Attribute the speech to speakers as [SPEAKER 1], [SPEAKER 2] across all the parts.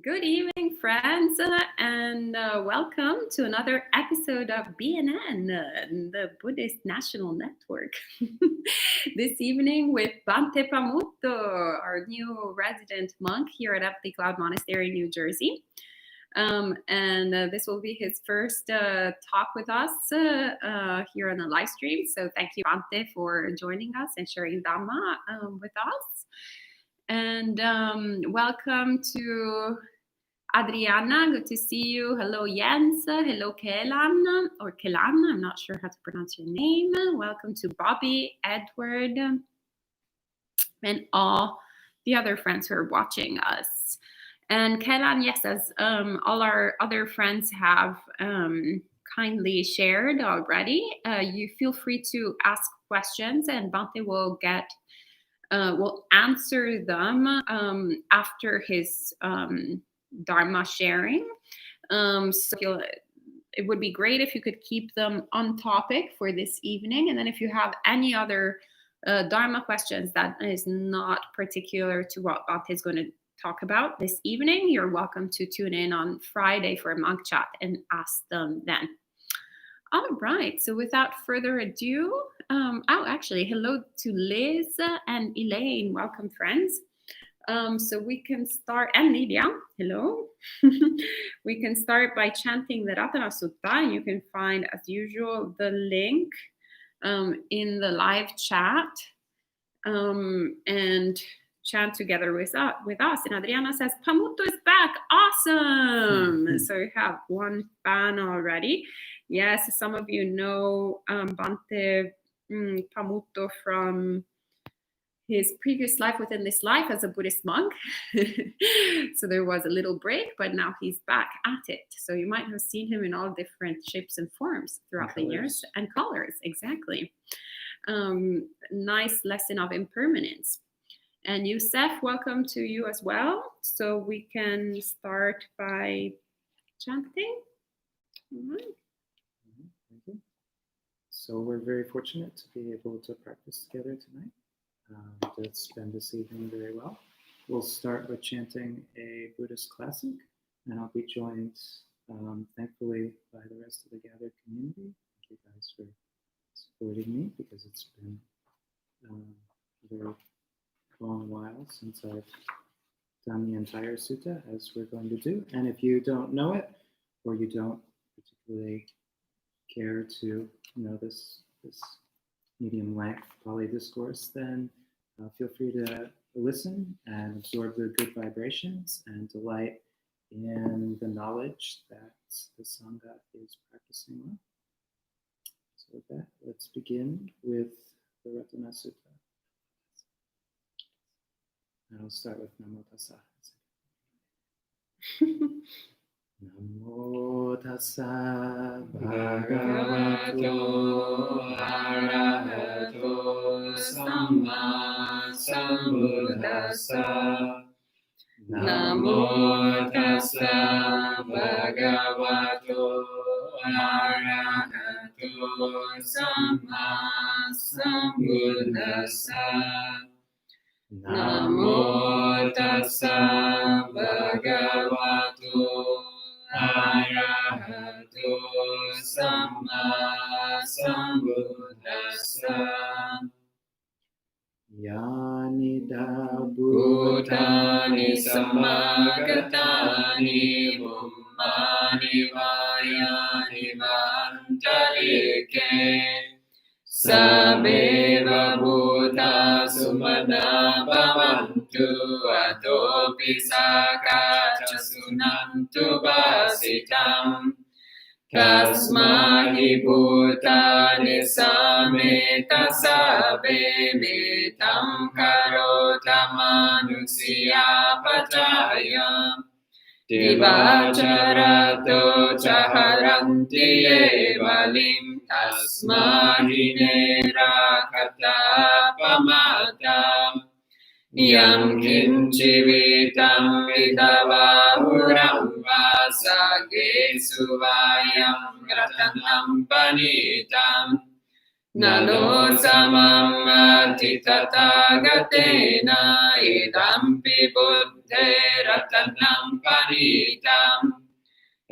[SPEAKER 1] Good evening, friends, and welcome to another episode of BNN, the Buddhist National Network. This evening with Bhante Pamutto, our new resident monk here at Empty Cloud Monastery, New Jersey. This will be his first talk with us here on the live stream. So thank you, Bhante, for joining us and sharing Dhamma with us. And welcome to Adriana, good to see you. Hello, Jens. Hello, Kelan, or Kelan. I'm not sure how to pronounce your name. Welcome to Bobby, Edward, and all the other friends who are watching us. And Kelan, yes, as all our other friends have kindly shared already, you feel free to ask questions, and Bhante will answer them after his Dharma sharing. So it would be great if you could keep them on topic for this evening. And then if you have any other Dharma questions that is not particular to what Bhante is going to talk about this evening, you're welcome to tune in on Friday for a monk chat and ask them then. All right, so without further ado, actually, hello to Liz and Elaine. Welcome, friends. So we can start, and Lydia, hello. We can start by chanting the Ratana Sutta. You can find, as usual, the link in the live chat and chant together with us. And Adriana says, Pamutto is back. Awesome. So we have one fan already. Yes, some of you know Bhante Pamutto from his previous life within this life as a Buddhist monk. So there was a little break, but now he's back at it. So you might have seen him in all different shapes and forms throughout the years. And colors, exactly. Nice lesson of impermanence. And Youssef, welcome to you as well. So we can start by chanting. All right.
[SPEAKER 2] Thank you. So we're very fortunate to be able to practice together tonight. To spend this evening very well. We'll start with chanting a Buddhist classic, and I'll be joined, thankfully, by the rest of the gathered community. Thank you guys for supporting me, because it's been a very long while since I've done the entire sutta, as we're going to do. And if you don't know it, or you don't particularly care to know this medium length Pali discourse, then feel free to listen and absorb the good vibrations and delight in the knowledge that the Sangha is practicing on. So with that, let's begin with the Ratana Sutta. And I'll start with Namo Tassa. Namo tassa bhagavato arahato samma sambuddhassa. Namo tassa bhagavato arahato samma sambuddhassa. Namo tassa bhagavato arahato samma sambuddhassa. Yanida bhutani samagatani bummani vayani vantarike sabeva bhuta sumana bhavantu atopi sakacha sunantu basitam tasmahi bhutani sameta sabe metam karota manusiya pacaya divacharato chaharanti evalim tasmahi nera kata pamatam yam kinchivitam vidavahuram vasage suvayam ratanam panitam
[SPEAKER 1] Nalo samamati tathagatena idampi buddhe ratanam panitam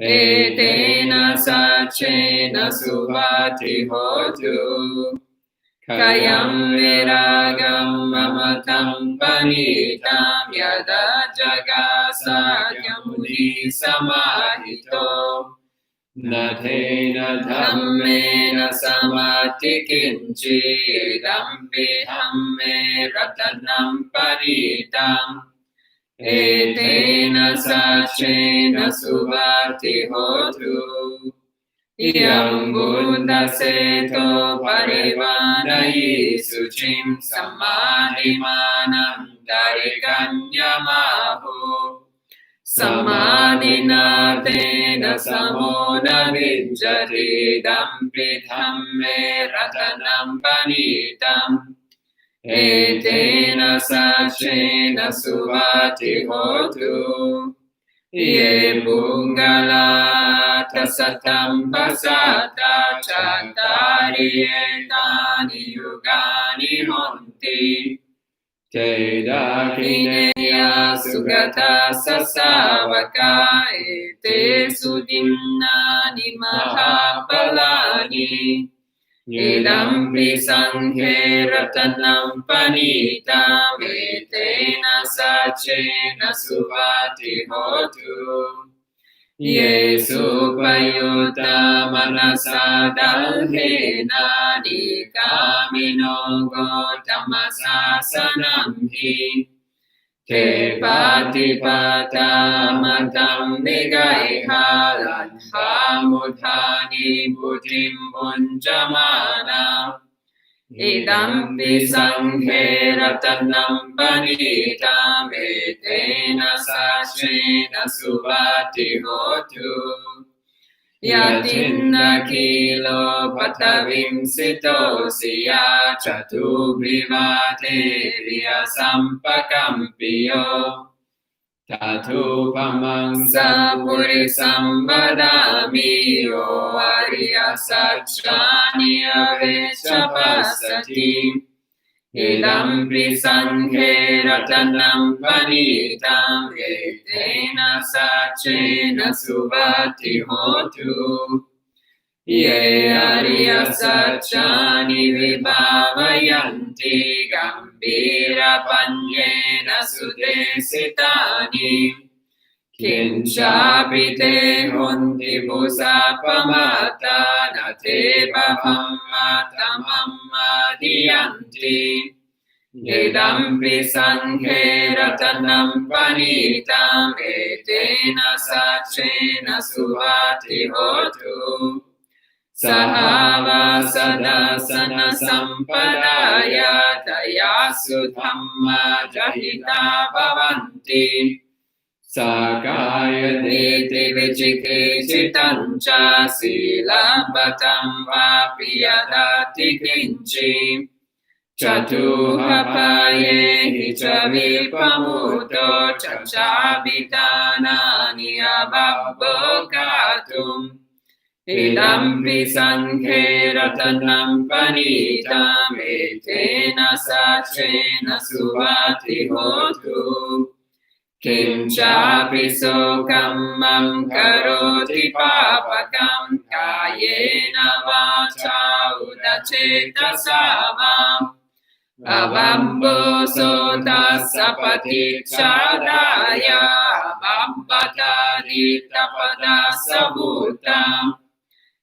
[SPEAKER 1] etena sacena subhati hotu kayam viragam mamatam panitam yada jagasatyamuni samahito Nathena dhammena samati kinchi dampi dhamme ratanam paritam etena sacena subhati hotu Iyam buddha seto parivanayi suchim samadhimanam darikanyamahu Samadhina tena samona vijjati dampi dhamme ratanam panitam etena sacena subhati hotu Ye bungala tasatam pasata chatari etani yugani honti Kedakineya sugata sasavaka ete sudimnani mahapalani Idampi sanghe ratanam panitam etena sacena subhati hotu Ye supayuta manasa dalhena nikamino gotamasasanam hi Te patipata matam nigaiha ladha mudhani buddhim punjamana Idampi sanghe ratanam panitam etena sacena subhati hotu Yatinna kilo patavim sitosiya chatu bhivate riya sampakampiyo Tatu pamang sapuri sambadami o ariya satchani avechapasati Idampi sanghe ratanam panitam etena sacena subhati hotu Ye ariya satchani vibhavayanti gambira panyena sudesitani Kinchapi te honti busapamata na te bhavammatamamadiyanti Idampi sanghe ratanam panitam etena sacena subhati hotu Sahava sadasana sampadaya tayasu dhamma jahita bhavanti Sakaya diti vichikrichitancha silabatam vapi yadati kinchi Chatuhapaye hicha vipamuto chachabhitanani abhabbokatum Idampi sanghe ratanam panitam etena sacena subhati hotu Kinchapi sokamam karoti papakam kayena vacha udachetasava Avambo sotasapati chadaya avambatani tapada sabutam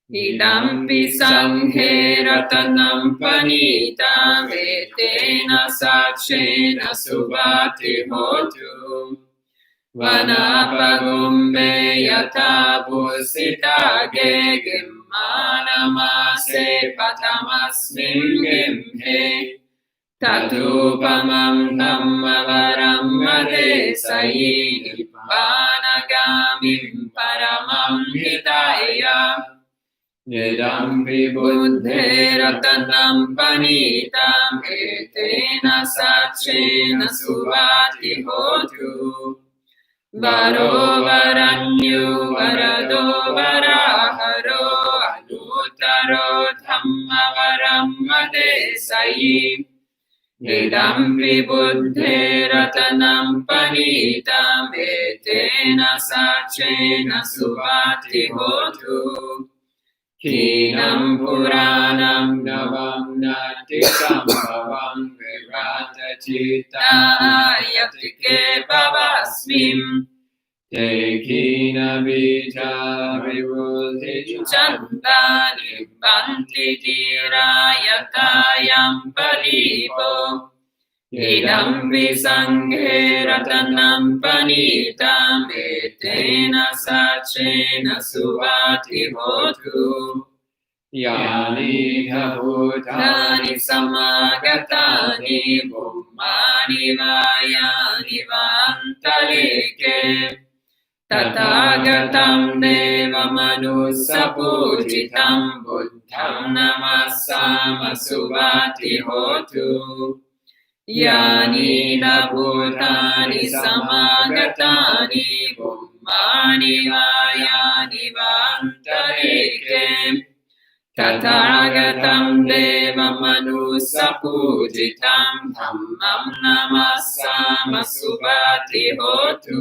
[SPEAKER 1] Idampi sanghe ratanam panitam etena sacena subhati hotu Vanapagumbe yata pusita gegim manamase patamasmin gimhe Tatupamam dhammavaram vadesayi nibbanagamim paramam hitaya Yedampi buddhe ratanam panitam etena sacena subhati hotu Varo varanyu varado varaharo anutaro dhammavaram
[SPEAKER 3] Desayi Idampi buddhe ratanam panitam etena sacena subhati hotu Kinam puranam navam natikam bhavam virata citta yatike bhavasmim Te kina bija viruddhi chandani banti dira yatayam paripo Idam visanghe ratanam panitam etena sacena subhati hotu Yani bhutani samagatani bummani vayani vantarike Tathagatam deva manusapujitam buddham namassama subhati hotu Yani bhutani samagatani bummani vayani vantarike Tathagatam deva manusapujitam dhammam namassama subhati hotu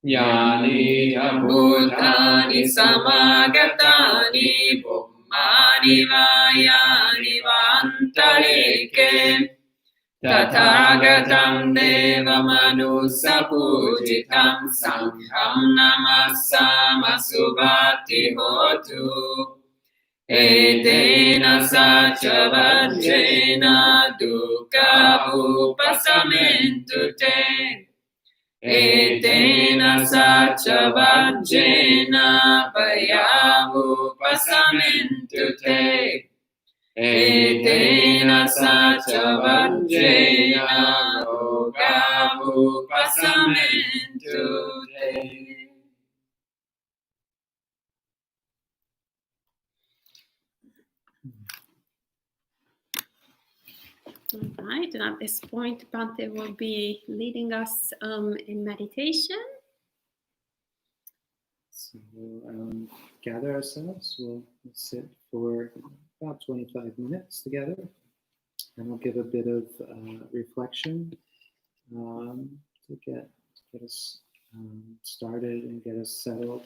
[SPEAKER 3] Yani bhutani samagatani bummani vayani vantarike Tathagatam deva manusapujitam sangham namassama subhati hotu Etena sacha vajjena dukkha upasamentu te Etena sacha vajjena bhaya upasamentu te Etena sacha vajjena yoga upasamentu te
[SPEAKER 1] All right, and at this point, Bhante will be leading us in meditation.
[SPEAKER 2] So we'll gather ourselves. We'll sit for about 25 minutes together, and we'll give a bit of reflection to get us started and get us settled.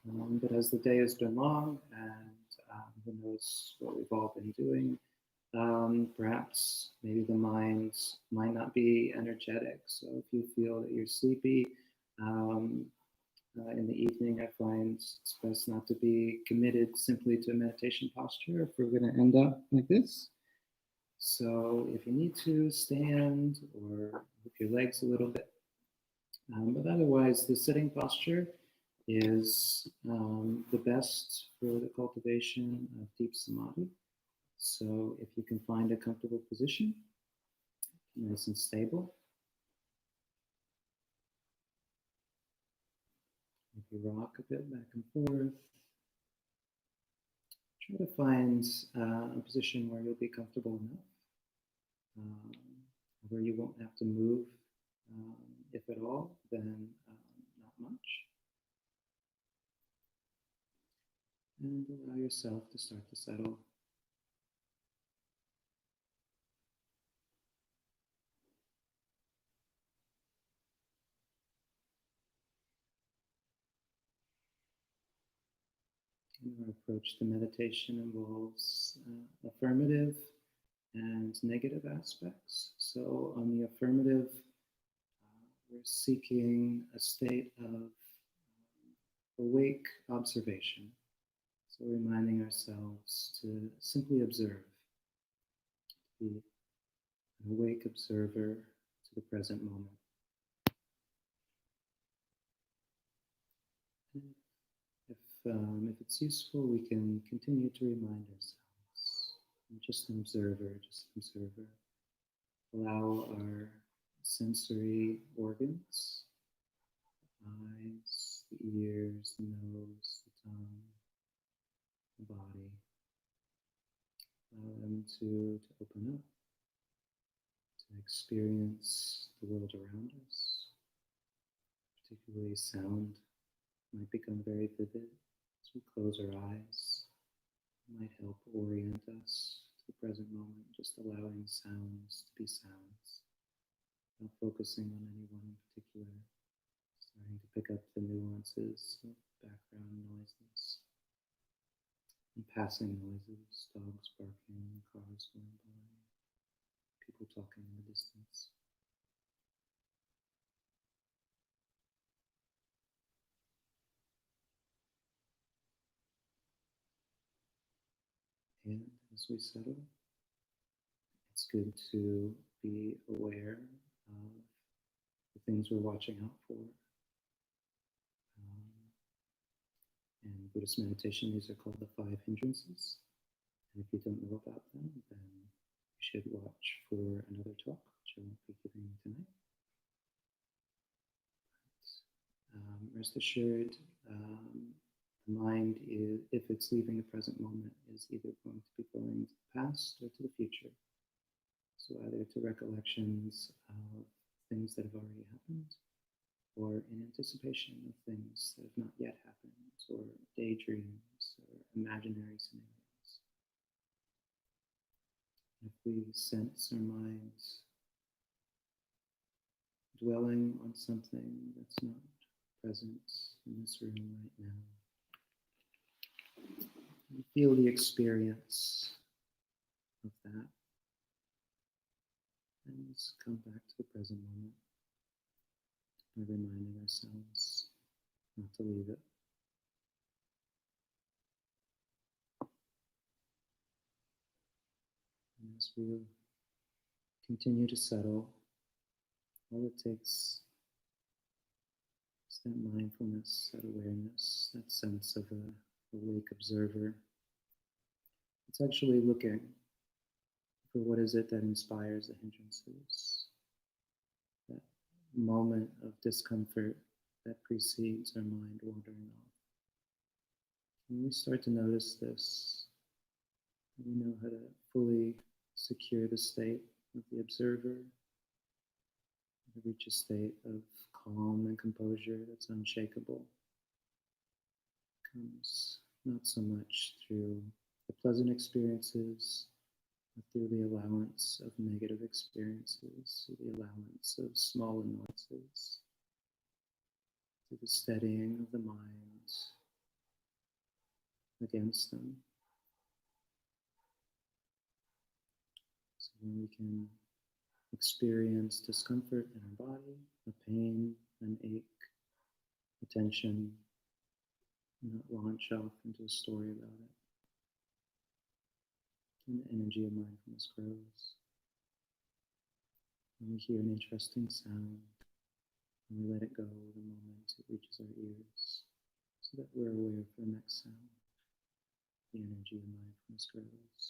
[SPEAKER 2] But as the day has been long, and who knows what we've all been doing, perhaps maybe the mind might not be energetic. So if you feel that you're sleepy in the evening, I find it's best not to be committed simply to a meditation posture if we're going to end up like this. So if you need to, stand or move your legs a little bit. But otherwise, the sitting posture is the best for the cultivation of deep samadhi. So if you can find a comfortable position, nice and stable. If you rock a bit back and forth, try to find a position where you'll be comfortable enough, where you won't have to move, if at all, then not much. And allow yourself to start to settle. Our approach to meditation involves affirmative and negative aspects. So on the affirmative, we're seeking a state of awake observation. So reminding ourselves to simply observe, be an awake observer to the present moment. If it's useful, we can continue to remind ourselves. I'm just an observer, Allow our sensory organs, the eyes, the ears, the nose, the tongue, the body, allow them to open up, to experience the world around us, particularly sound might become very vivid as we close our eyes. It might help orient us to the present moment, just allowing sounds to be sounds, not focusing on any one in particular, starting to pick up the nuances of background noises and passing noises, dogs barking, cars going by, people talking in the distance. And as we settle, it's good to be aware of the things we're watching out for. In Buddhist meditation, these are called the 5 hindrances. And if you don't know about them, then you should watch for another talk, which I won't be giving tonight. Rest assured, the mind, if it's leaving the present moment, is either going to be going to the past or to the future. So either to recollections of things that have already happened, or in anticipation of things that have not yet happened, or daydreams, or imaginary scenarios. If we sense our minds dwelling on something that's not present in this room right now, we feel the experience of that, and just come back to the present moment by reminding ourselves not to leave it. And as we continue to settle, all it takes is that mindfulness, that awareness, that sense of a awake observer. It's actually looking for what is it that inspires the hindrances, that moment of discomfort that precedes our mind wandering off. When we start to notice this, we know how to fully secure the state of the observer, to reach a state of calm and composure that's unshakable. It comes not so much through the pleasant experiences, but through the allowance of negative experiences, through the allowance of small annoyances, through the steadying of the mind against them. So when we can experience discomfort in our body, a pain, an ache, a tension, and not launch off into a story about it. And the energy of mindfulness grows. When we hear an interesting sound, and we let it go the moment it reaches our ears, so that we're aware for the next sound. The energy of mindfulness grows,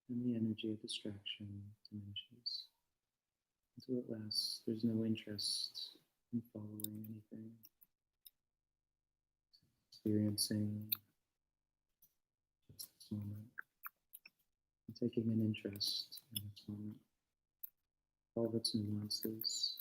[SPEAKER 2] and the energy of distraction diminishes, until at last there's no interest in following anything, experiencing just this moment, and taking an interest in this moment, all of its nuances.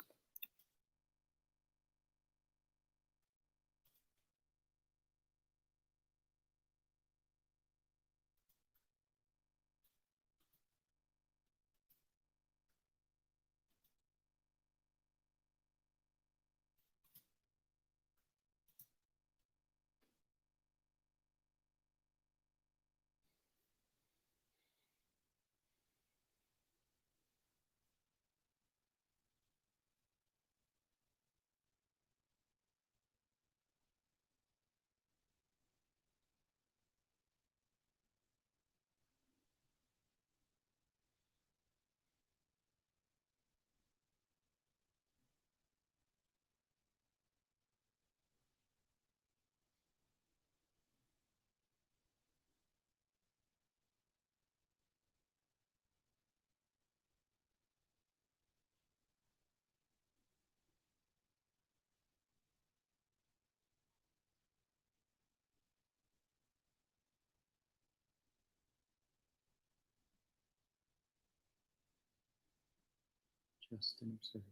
[SPEAKER 2] Just an observer.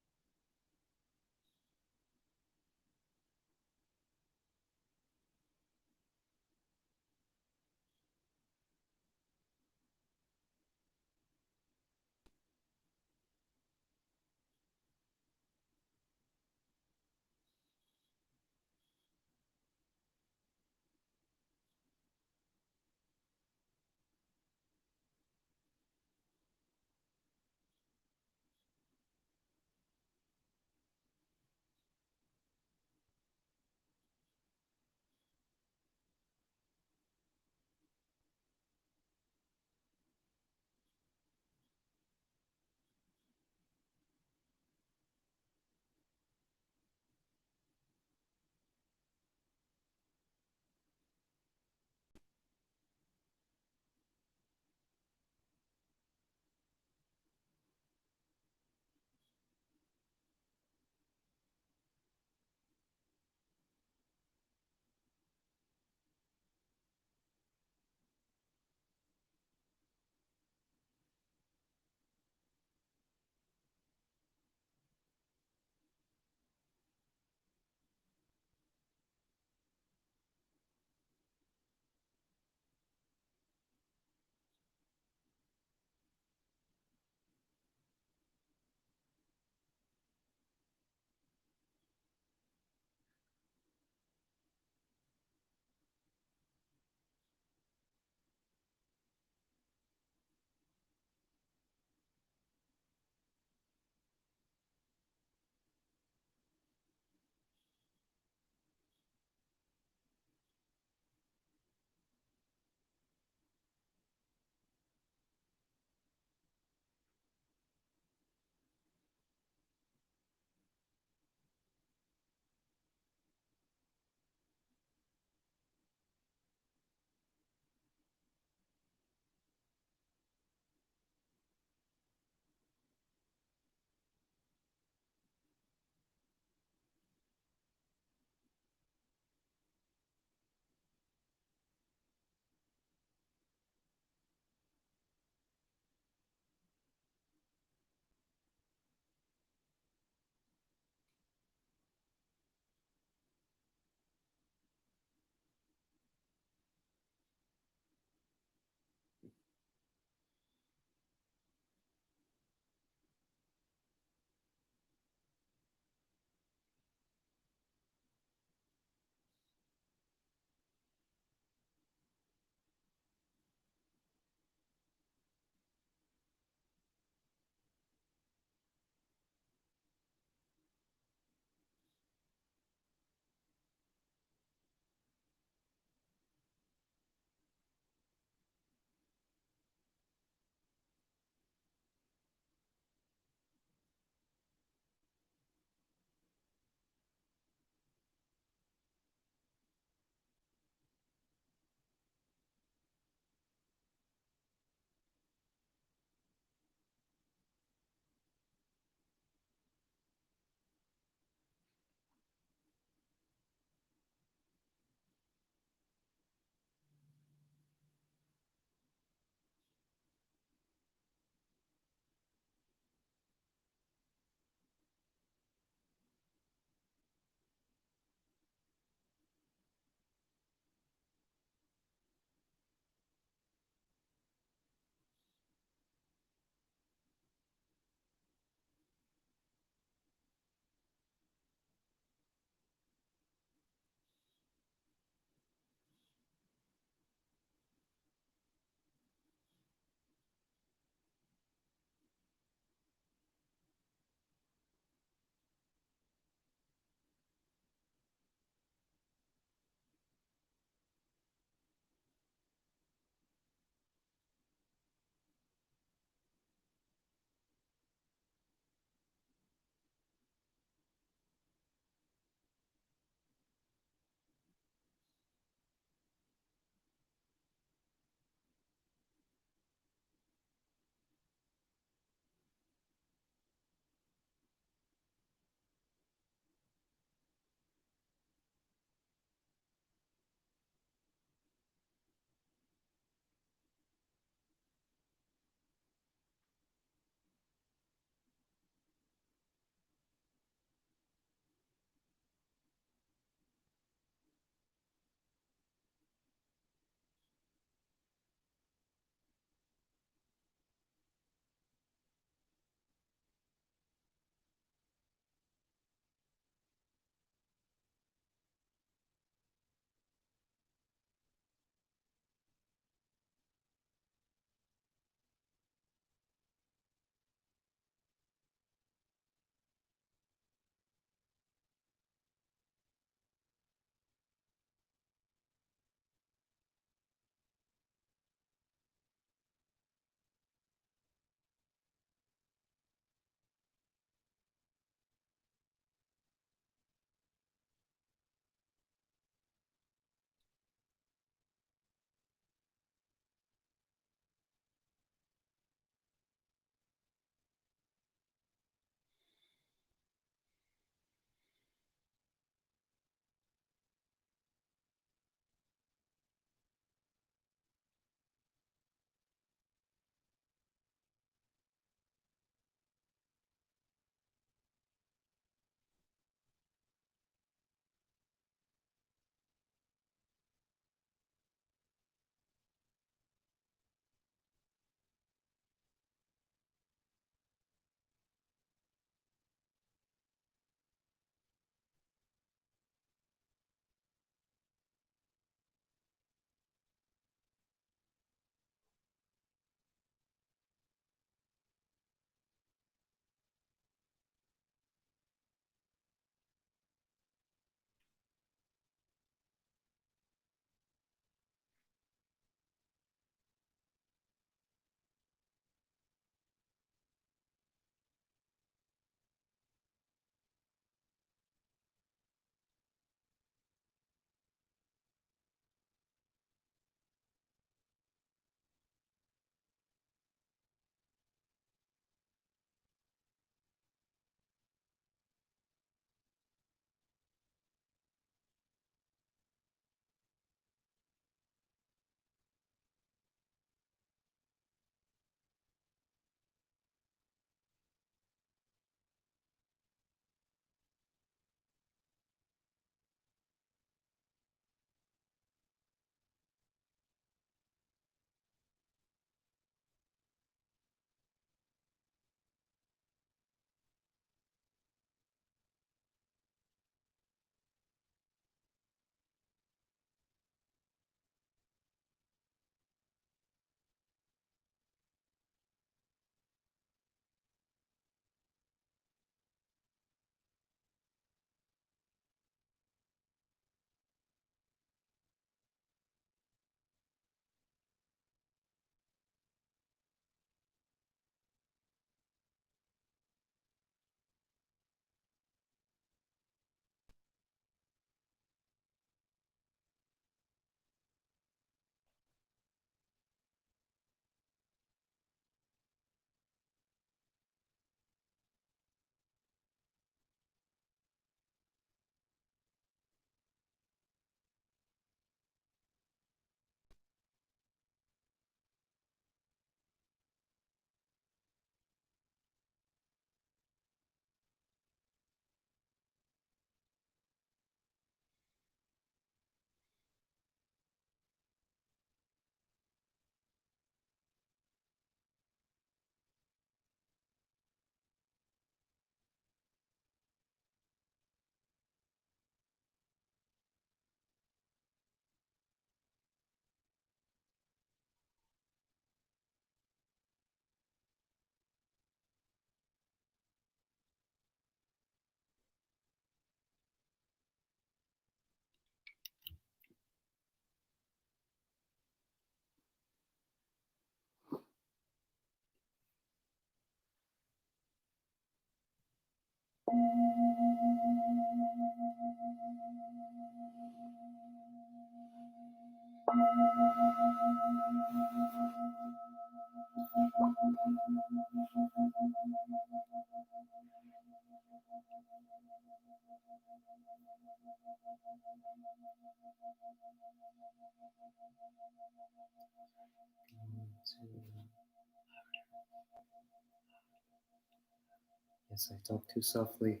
[SPEAKER 2] Yes, I talk too softly.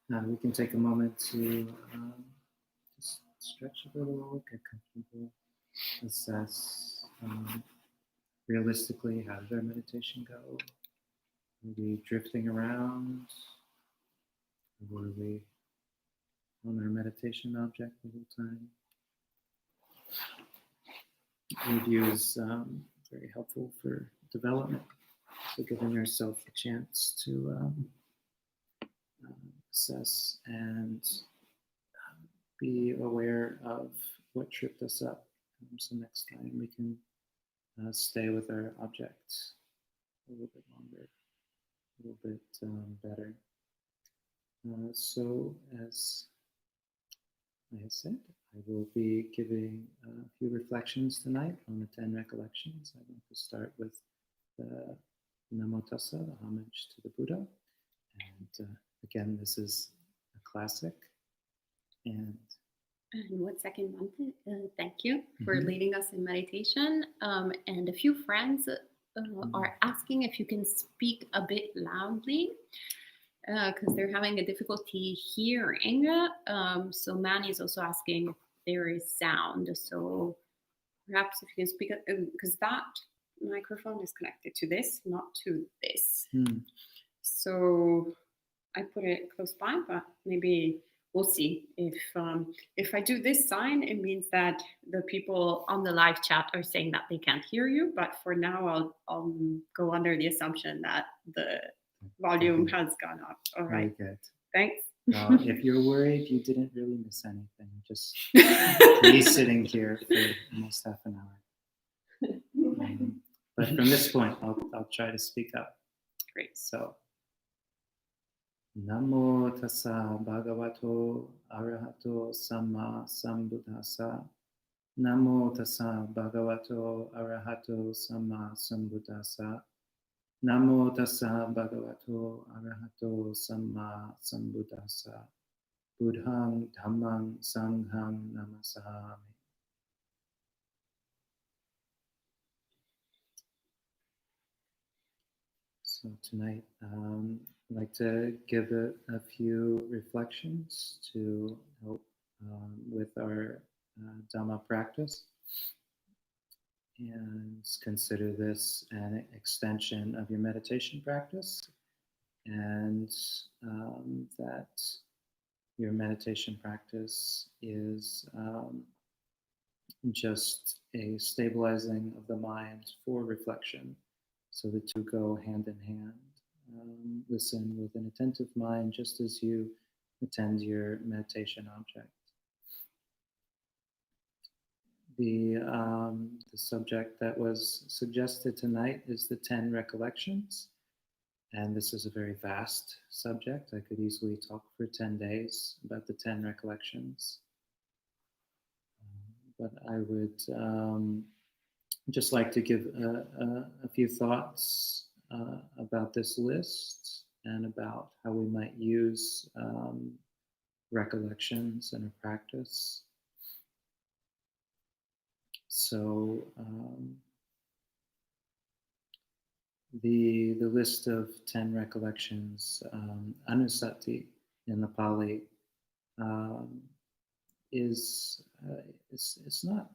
[SPEAKER 2] We can take a moment to just stretch a little, get comfortable, assess realistically how did our meditation go? Maybe drifting around, or were we on our meditation object the whole time? Review is very helpful for development. So giving yourself a chance to assess and be aware of what tripped us up. So next time we can stay with our object a little bit longer, a little bit better. So as I said, I will be giving a few reflections tonight on the 10 Recollections. I want to start with the Namo Tassa, the homage to the Buddha. And again, this is a classic. And
[SPEAKER 1] 1 second, Bante. Thank you for leading us in meditation. And a few friends are asking if you can speak a bit loudly because they're having a difficulty hearing. So Manny is also asking if there is sound. So perhaps if you can speak, because that microphone is connected to this, not to this. So I put it close by, but maybe we'll see. If I do this sign, it means that the people on the live chat are saying that they can't hear you. But for now, I'll go under the assumption that the volume has gone up. All right.
[SPEAKER 2] Very good.
[SPEAKER 1] Thanks.
[SPEAKER 2] If you're worried you didn't really miss anything, just me sitting here for almost half an hour. But from this point, I'll try to speak up.
[SPEAKER 1] Great.
[SPEAKER 2] So, Namo Tassa Bhagavato Arahato Samma Sambuddhassa. Namo Tassa Bhagavato Arahato Samma Sambuddhassa. Namo Tassa Bhagavato Arahato Samma Sambuddhassa. Buddhang Dhammang Sanghang Namasami. So tonight, I'd like to give a few reflections to help with our Dhamma practice, and consider this an extension of your meditation practice, and that your meditation practice is just a stabilizing of the mind for reflection. So the two go hand in hand. Listen with an attentive mind just as you attend your meditation object. The subject that was suggested tonight is the 10 Recollections. And this is a very vast subject. I could easily talk for 10 days about the 10 Recollections. But I would just like to give a few thoughts about this list and about how we might use recollections in our practice. So the list of 10 recollections, anusati in the Pali, is it's not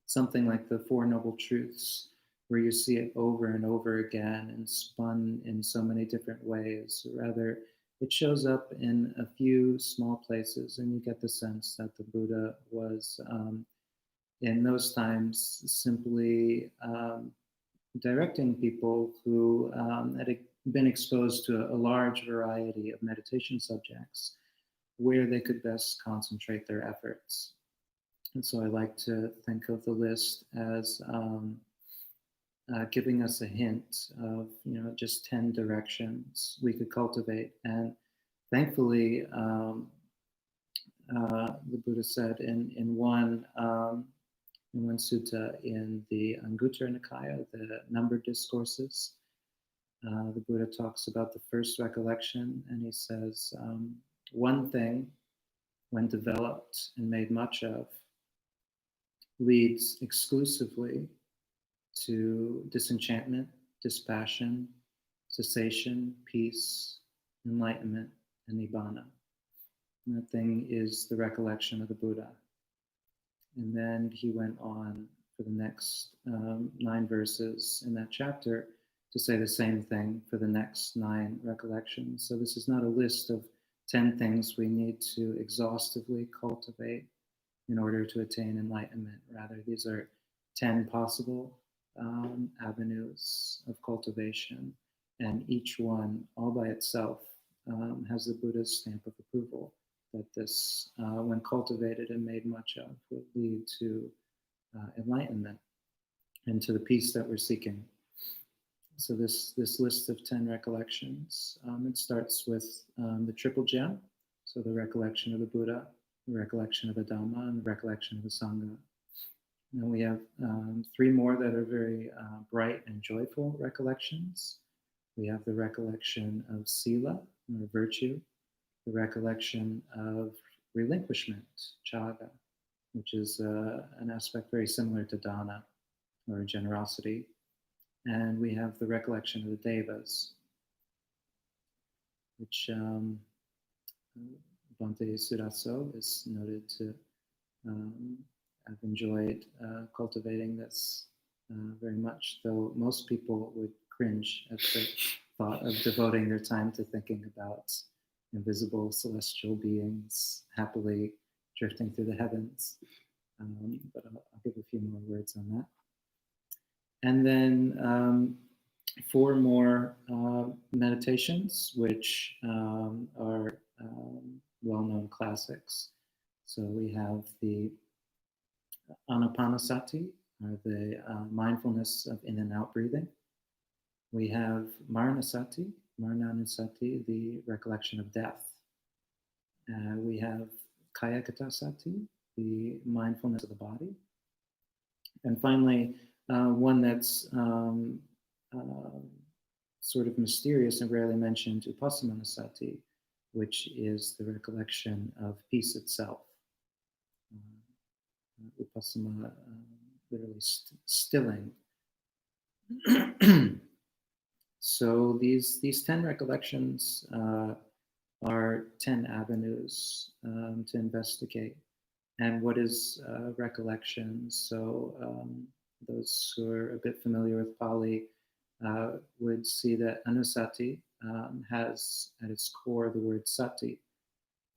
[SPEAKER 2] something like the Four Noble Truths, where you see it over and over again and spun in so many different ways. Rather, it shows up in a few small places, and you get the sense that the Buddha was, in those times, simply directing people who had been exposed to a large variety of meditation subjects where they could best concentrate their efforts. And so I like to think of the list as giving us a hint of, just 10 directions we could cultivate. And thankfully, the Buddha said in one sutta in the Anguttara Nikaya, the Numbered Discourses, the Buddha talks about the first recollection, and he says, one thing, when developed and made much of, leads exclusively to disenchantment, dispassion, cessation, peace, enlightenment, and nibbana. And that thing is the recollection of the Buddha. And then he went on for the next 9 verses in that chapter to say the same thing for the next 9 recollections. So this is not a list of 10 things we need to exhaustively cultivate in order to attain enlightenment. Rather, these are 10 possible avenues of cultivation, and each one, all by itself, has the Buddha's stamp of approval that this, when cultivated and made much of, will lead to enlightenment and to the peace that we're seeking. So this list of 10 recollections, it starts with the triple gem, so the recollection of the Buddha, the recollection of the Dhamma, and the recollection of the Sangha. And we have 3 more that are very bright and joyful recollections. We have the recollection of Sila, or virtue, the recollection of relinquishment, Chaga, which is an aspect very similar to Dana, or generosity. And we have the recollection of the Devas, which Bhante Suraso is noted to have enjoyed cultivating this very much, though most people would cringe at the thought of devoting their time to thinking about invisible celestial beings happily drifting through the heavens. But I'll give a few more words on that. And then 4 more meditations, which are well-known classics. So we have the Anapanasati, or the mindfulness of in and out breathing. We have Maranasati, the recollection of death. We have Kayakatasati, the mindfulness of the body. And finally, one that's sort of mysterious and rarely mentioned, Upassamanasati, which is the recollection of peace itself. Upassama, literally stilling. So these 10 recollections are 10 avenues to investigate. And what is recollection? So those who are a bit familiar with Pali would see that Anusati has at its core the word sati.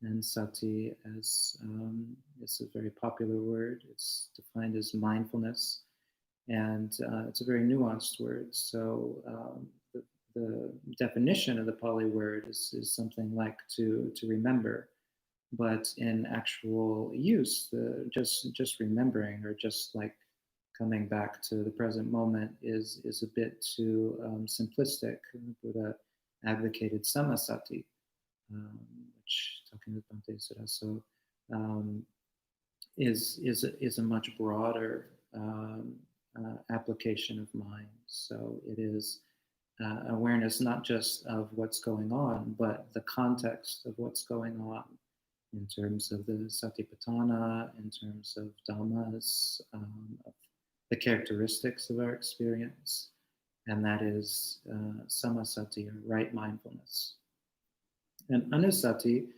[SPEAKER 2] And sati is a very popular word. It's defined as mindfulness. And it's a very nuanced word. So the definition of the Pali word is something like to remember. But in actual use, just remembering, or just like coming back to the present moment, is a bit too simplistic. Buddha advocated samasati, which, talking with Bhante Suraso, is a much broader application of mind. So it is awareness not just of what's going on, but the context of what's going on, in terms of the satipatthana, in terms of dhammas, of the characteristics of our experience, and that is samasati, or right mindfulness. And anusati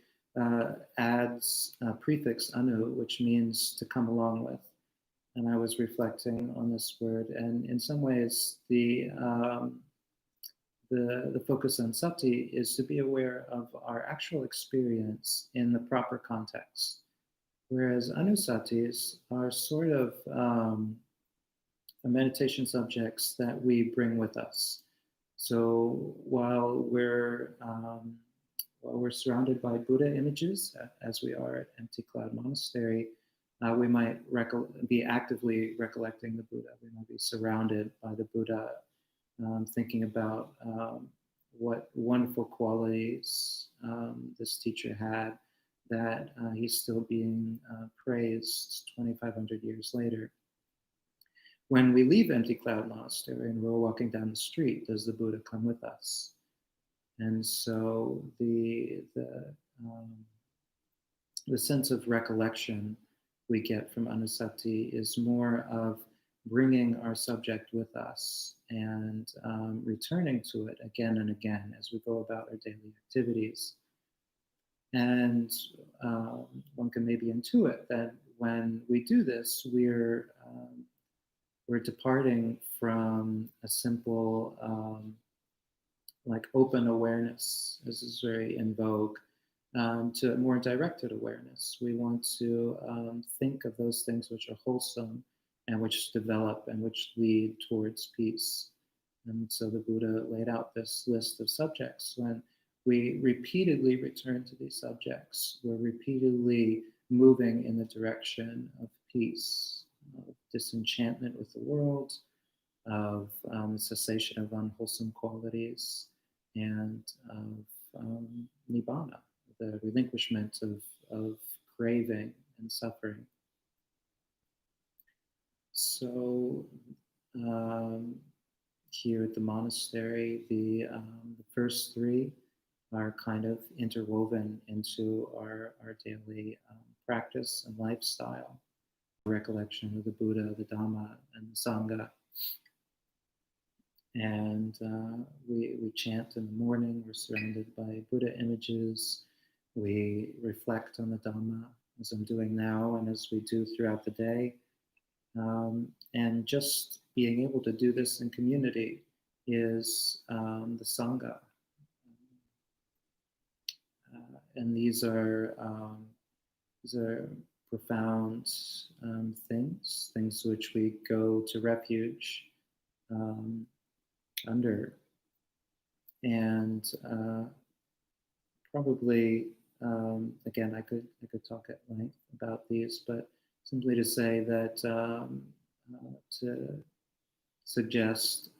[SPEAKER 2] adds a prefix anu, which means to come along with. And I was reflecting on this word, and in some ways the focus on sati is to be aware of our actual experience in the proper context, whereas anusatis are sort of meditation subjects that we bring with us. So while we're surrounded by Buddha images, as we are at Empty Cloud Monastery, we might be actively recollecting the Buddha. We might be surrounded by the Buddha, thinking about what wonderful qualities this teacher had, that he's still being praised 2,500 years later. When we leave Empty Cloud Monastery and we're walking down the street, does the Buddha come with us? And so the sense of recollection we get from Anusati is more of bringing our subject with us and returning to it again and again as we go about our daily activities. And one can maybe intuit that when we do this, we're departing from a simple like open awareness. This is very in vogue. To a more directed awareness. We want to think of those things which are wholesome and which develop and which lead towards peace. And so the Buddha laid out this list of subjects. When we repeatedly return to these subjects, we're repeatedly moving in the direction of peace, of disenchantment with the world, of cessation of unwholesome qualities, and of nibbana, the relinquishment of craving and suffering. So here at the monastery, the first three are kind of interwoven into our daily practice and lifestyle. Recollection of the Buddha, the Dhamma, and the Sangha. And we chant in the morning. We're surrounded by Buddha images. We reflect on the Dhamma, as I'm doing now, and as we do throughout the day. And just being able to do this in community is the Sangha. And these are profound things which we go to refuge under. And probably, again, I could talk at length about these, but simply to say that to suggest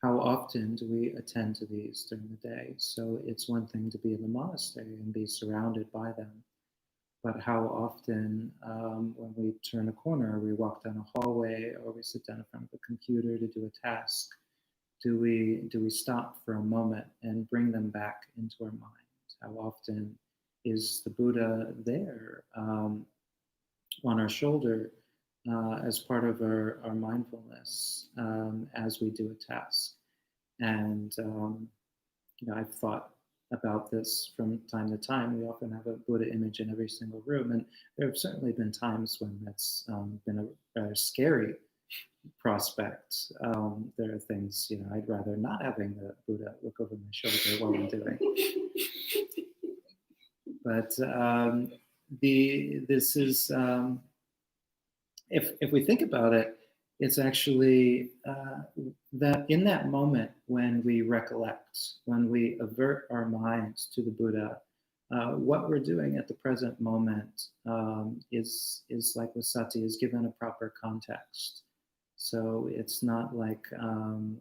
[SPEAKER 2] how often do we attend to these during the day. So it's one thing to be in the monastery and be surrounded by them, but how often when we turn a corner, we walk down a hallway, or we sit down in front of a computer to do a task, do we stop for a moment and bring them back into our mind? How often is the Buddha there on our shoulder as part of our mindfulness as we do a task? And I've thought about this from time to time. We often have a Buddha image in every single room, and there have certainly been times when that's been a rather scary prospect. There are things, I'd rather not having the Buddha look over my shoulder while I'm doing. But this is, if we think about it, it's actually that in that moment when we recollect, when we avert our minds to the Buddha, what we're doing at the present moment is like with sati, is given a proper context. So it's not like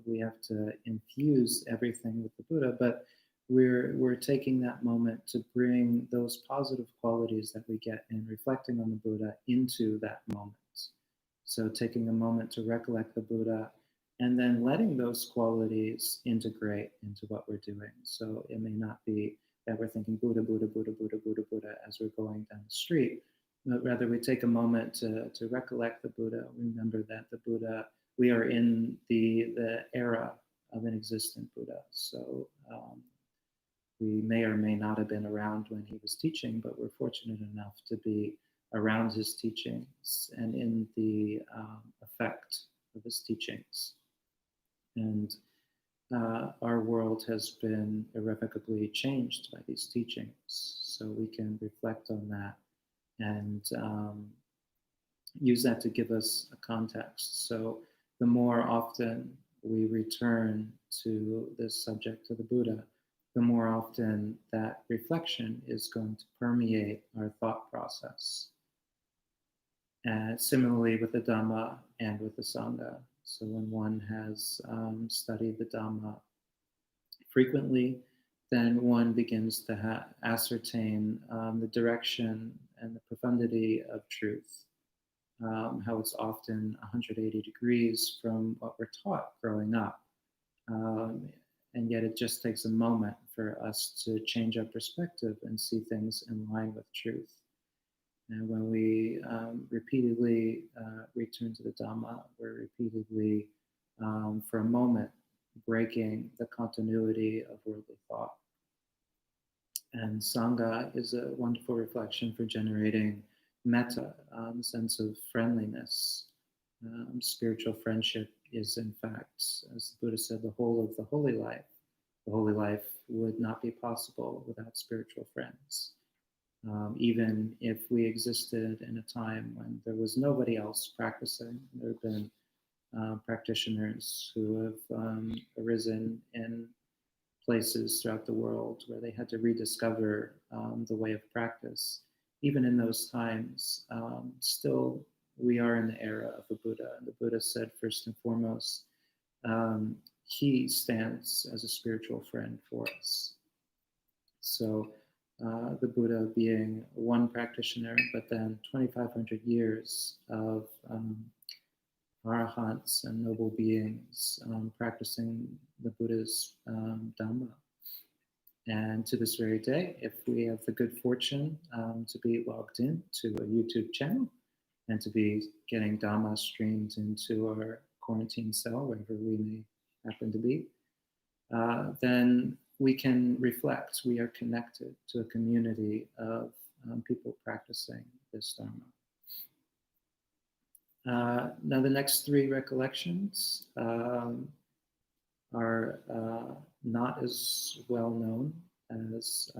[SPEAKER 2] we have to infuse everything with the Buddha, but we're taking that moment to bring those positive qualities that we get in reflecting on the Buddha into that moment. So taking a moment to recollect the Buddha and then letting those qualities integrate into what we're doing. So it may not be that we're thinking Buddha, Buddha, Buddha, Buddha, Buddha, Buddha as we're going down the street, but rather we take a moment to recollect the Buddha. Remember that the Buddha, we are in the era of an existent Buddha. So we may or may not have been around when he was teaching, but we're fortunate enough to be around his teachings and in the effect of his teachings. And our world has been irrevocably changed by these teachings. So we can reflect on that and use that to give us a context. So the more often we return to this subject, to the Buddha, the more often that reflection is going to permeate our thought process. And similarly with the Dhamma and with the Sangha. So when one has studied the Dhamma frequently, then one begins to ascertain the direction and the profundity of truth, how it's often 180 degrees from what we're taught growing up. And yet it just takes a moment for us to change our perspective and see things in line with truth. And when we repeatedly return to the Dhamma, we're repeatedly, for a moment, breaking the continuity of worldly thought. And Sangha is a wonderful reflection for generating metta, sense of friendliness. Spiritual friendship is, in fact, as the Buddha said, the whole of the holy life. The holy life would not be possible without spiritual friends. Even if we existed in a time when there was nobody else practicing, there have been practitioners who have arisen in places throughout the world where they had to rediscover the way of practice. Even in those times, still we are in the era of the Buddha. And the Buddha said, first and foremost, he stands as a spiritual friend for us. So the Buddha being one practitioner, but then 2,500 years of arahants and noble beings practicing the Buddha's Dhamma. And to this very day, if we have the good fortune to be logged in to a YouTube channel and to be getting Dhamma streamed into our quarantine cell, wherever we may happen to be, then we can reflect. We are connected to a community of people practicing this Dharma. Now the next three recollections are not as well known as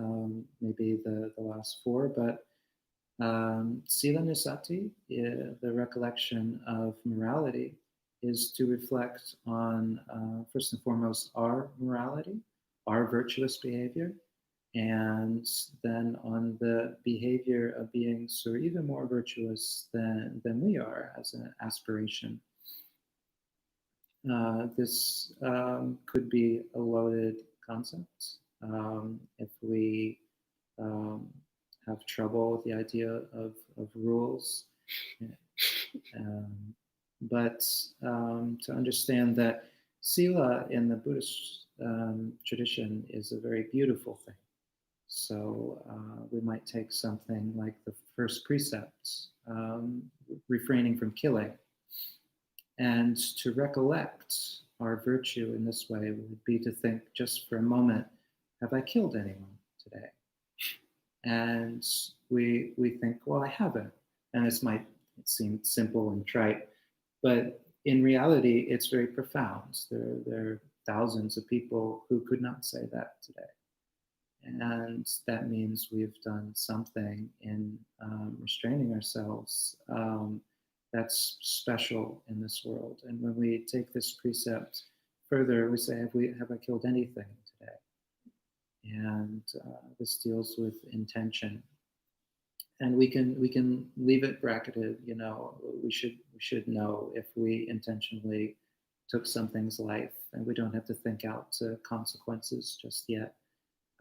[SPEAKER 2] maybe the last four, but Sila Nusati, the recollection of morality, is to reflect on, first and foremost, our morality, our virtuous behavior, and then on the behavior of beings who are even more virtuous than we are as an aspiration. This could be a loaded concept if we have trouble with the idea of rules. But to understand that sila in the Buddhist tradition is a very beautiful thing. So we might take something like the first precept, refraining from killing. And to recollect our virtue in this way would be to think just for a moment, have I killed anyone today? And we think, well, I haven't. And this might seem simple and trite, but in reality, it's very profound. There are thousands of people who could not say that today. And that means we've done something in restraining ourselves that's special in this world. And when we take this precept further, we say, have I killed anything today? And this deals with intention. And we can leave it bracketed, you know, we should know if we intentionally took something's life, and we don't have to think out to consequences just yet.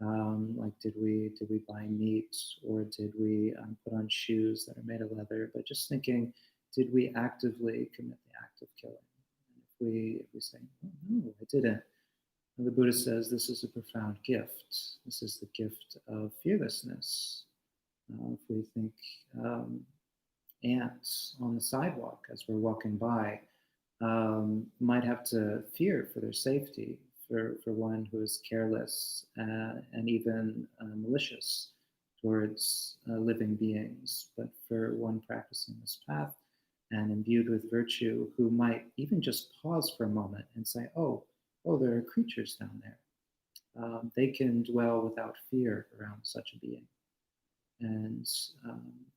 [SPEAKER 2] Like did we buy meat, or did we put on shoes that are made of leather? But just thinking, did we actively commit the act of killing? And if we say, oh, no, I didn't. And the Buddha says this is a profound gift. This is the gift of fearlessness. If we think ants on the sidewalk as we're walking by might have to fear for their safety, for one who is careless and even malicious towards living beings, but for one practicing this path and imbued with virtue who might even just pause for a moment and say, oh, there are creatures down there. They can dwell without fear around such a being. And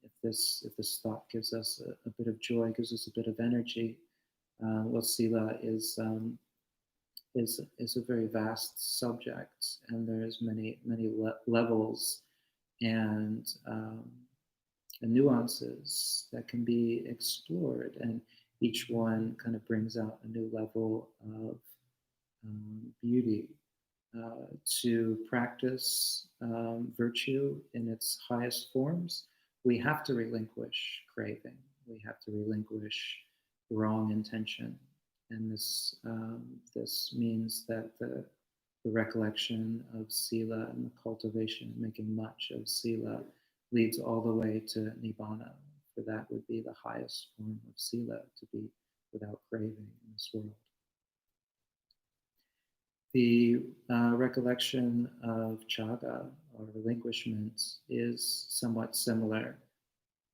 [SPEAKER 2] if this thought gives us a bit of joy, gives us a bit of energy, what sila is is a very vast subject, and there's many levels and and nuances that can be explored, and each one kind of brings out a new level of beauty. To practice virtue in its highest forms, we have to relinquish craving. We have to relinquish wrong intention, and this means that the recollection of sila and the cultivation, making much of sila, leads all the way to nibbana. For that would be the highest form of sila, to be without craving in this world. The recollection of chaga, or relinquishment, is somewhat similar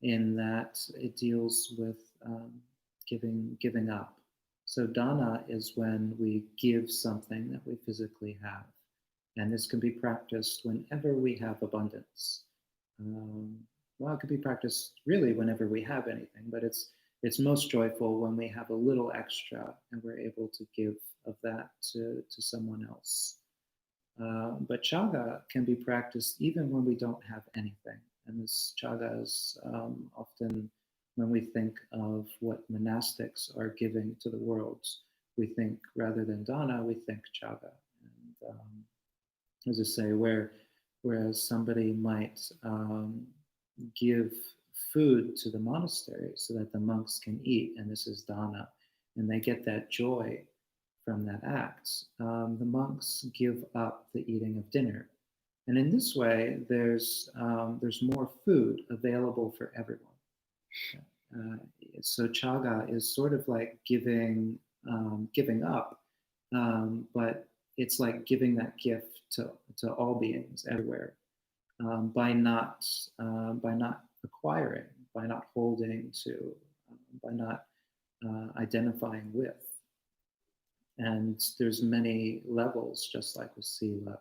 [SPEAKER 2] in that it deals with giving up. So dana is when we give something that we physically have, and this can be practiced whenever we have abundance. Well, it could be practiced really whenever we have anything, but it's most joyful when we have a little extra and we're able to give of that to someone else. But chaga can be practiced even when we don't have anything. And this chaga is often, when we think of what monastics are giving to the world, we think, rather than dana, we think chaga. And as I say, whereas somebody might give food to the monastery so that the monks can eat, and this is dana, and they get that joy from that act. The monks give up the eating of dinner, and in this way, there's more food available for everyone. So chaga is sort of like giving up, but it's like giving that gift to all beings everywhere, by not acquiring, by not holding to, by not identifying with. And there's many levels, just like with sila.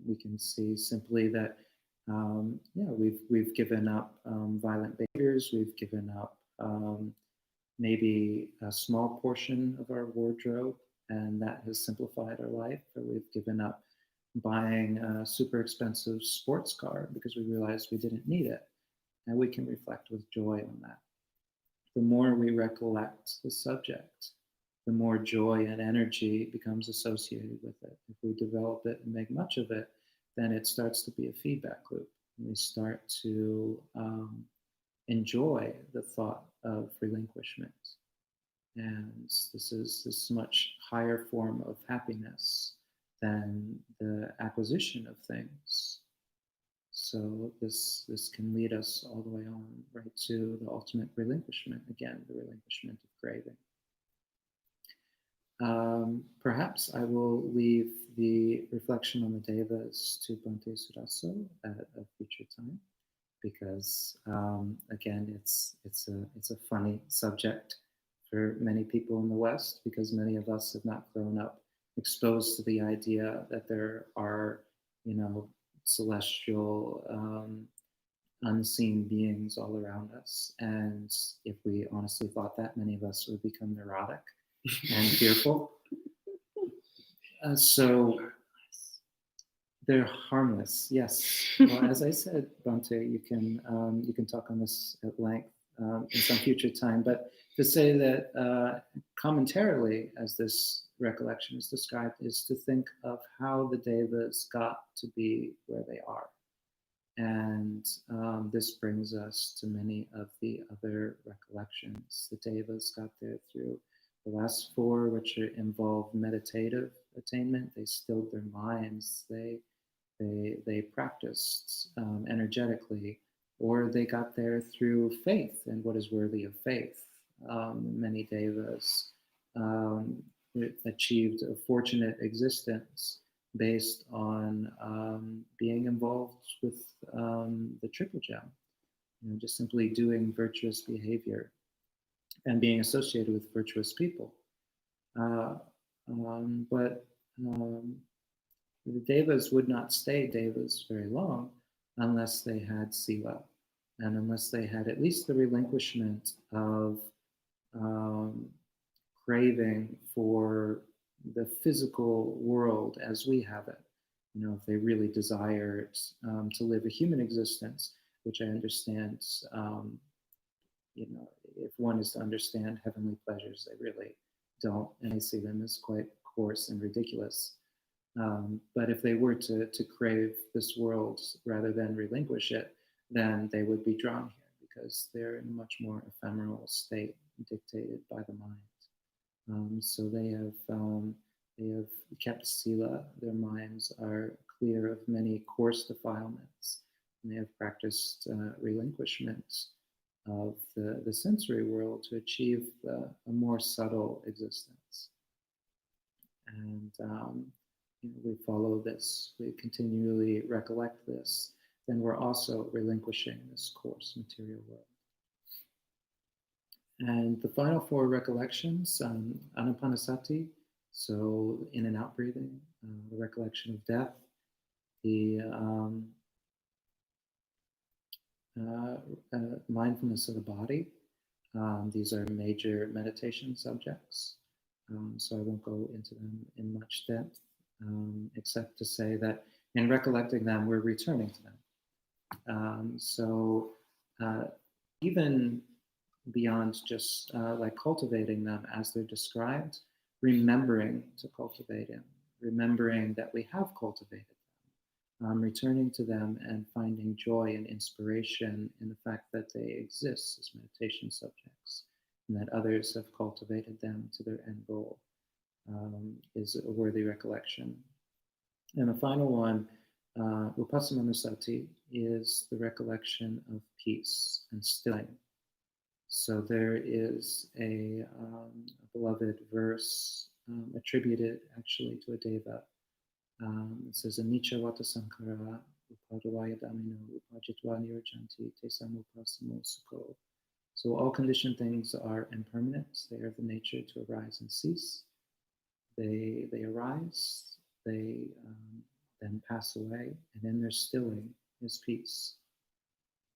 [SPEAKER 2] We can see simply that we've given up violent behaviors. We've given up maybe a small portion of our wardrobe, and that has simplified our life. Or we've given up buying a super expensive sports car because we realized we didn't need it, and we can reflect with joy on that. The more we recollect the subject, the more joy and energy becomes associated with it. If we develop it and make much of it, then it starts to be a feedback loop. And we start to enjoy the thought of relinquishment. And this is a much higher form of happiness than the acquisition of things. So this can lead us all the way on right to the ultimate relinquishment, again, the relinquishment of craving. Perhaps I will leave the reflection on the devas to Bhante Suraso at a future time, because again, it's a funny subject for many people in the West, because many of us have not grown up exposed to the idea that there are, celestial, unseen beings all around us. And if we honestly thought that, many of us would become neurotic and fearful. So they're harmless, yes. Well, as I said, Bhante, you can talk on this at length in some future time. But to say that commentarily, as this recollection is described, is to think of how the devas got to be where they are. And this brings us to many of the other recollections. The devas got there through the last four, which involve meditative attainment. They stilled their minds. They practiced energetically, or they got there through faith and what is worthy of faith. Many devas achieved a fortunate existence based on being involved with the triple gem, just simply doing virtuous behavior and being associated with virtuous people. But the devas would not stay devas very long unless they had sila, and unless they had at least the relinquishment of craving for the physical world as we have it. If they really desire to live a human existence, which I understand, if one is to understand heavenly pleasures, they really don't, and I see them as quite coarse and ridiculous. But if they were to crave this world rather than relinquish it, then they would be drawn here because they're in a much more ephemeral state dictated by the mind. So they have kept sila. Their minds are clear of many coarse defilements, and they have practiced relinquishment of the sensory world to achieve a more subtle existence. And we follow this, we continually recollect this, then we're also relinquishing this coarse material world. And the final 4 recollections, anapanasati, so in and out breathing, the recollection of death, the mindfulness of the body. These are major meditation subjects, so I won't go into them in much depth, except to say that in recollecting them, we're returning to them. So even beyond just like cultivating them as they're described, remembering to cultivate them, remembering that we have cultivated them, returning to them and finding joy and inspiration in the fact that they exist as meditation subjects and that others have cultivated them to their end goal is a worthy recollection. And the final one, Upassamanasati, is the recollection of peace and stilling. So there is a beloved verse attributed actually to a deva. It says, Anicca vata sankara upadavaya damino upajitva nirjanti te samupasamo sukho. So all conditioned things are impermanent. They are the nature to arise and cease. They arise, they then pass away, and in their stilling is peace.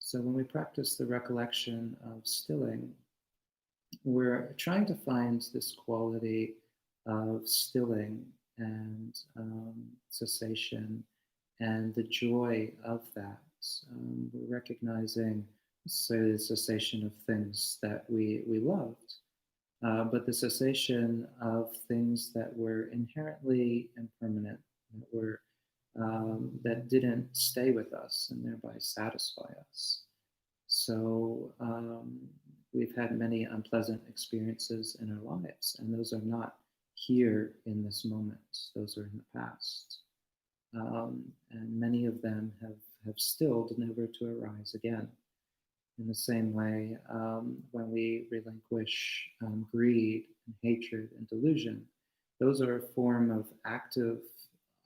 [SPEAKER 2] So when we practice the recollection of stilling, we're trying to find this quality of stilling and cessation and the joy of that. We're recognizing the cessation of things that we loved, but the cessation of things that were inherently impermanent, that didn't stay with us and thereby satisfy us. So we've had many unpleasant experiences in our lives, and those are not here in this moment. Those are in the past. And many of them have stilled, never to arise again. In the same way, when we relinquish greed and hatred and delusion, those are a form of active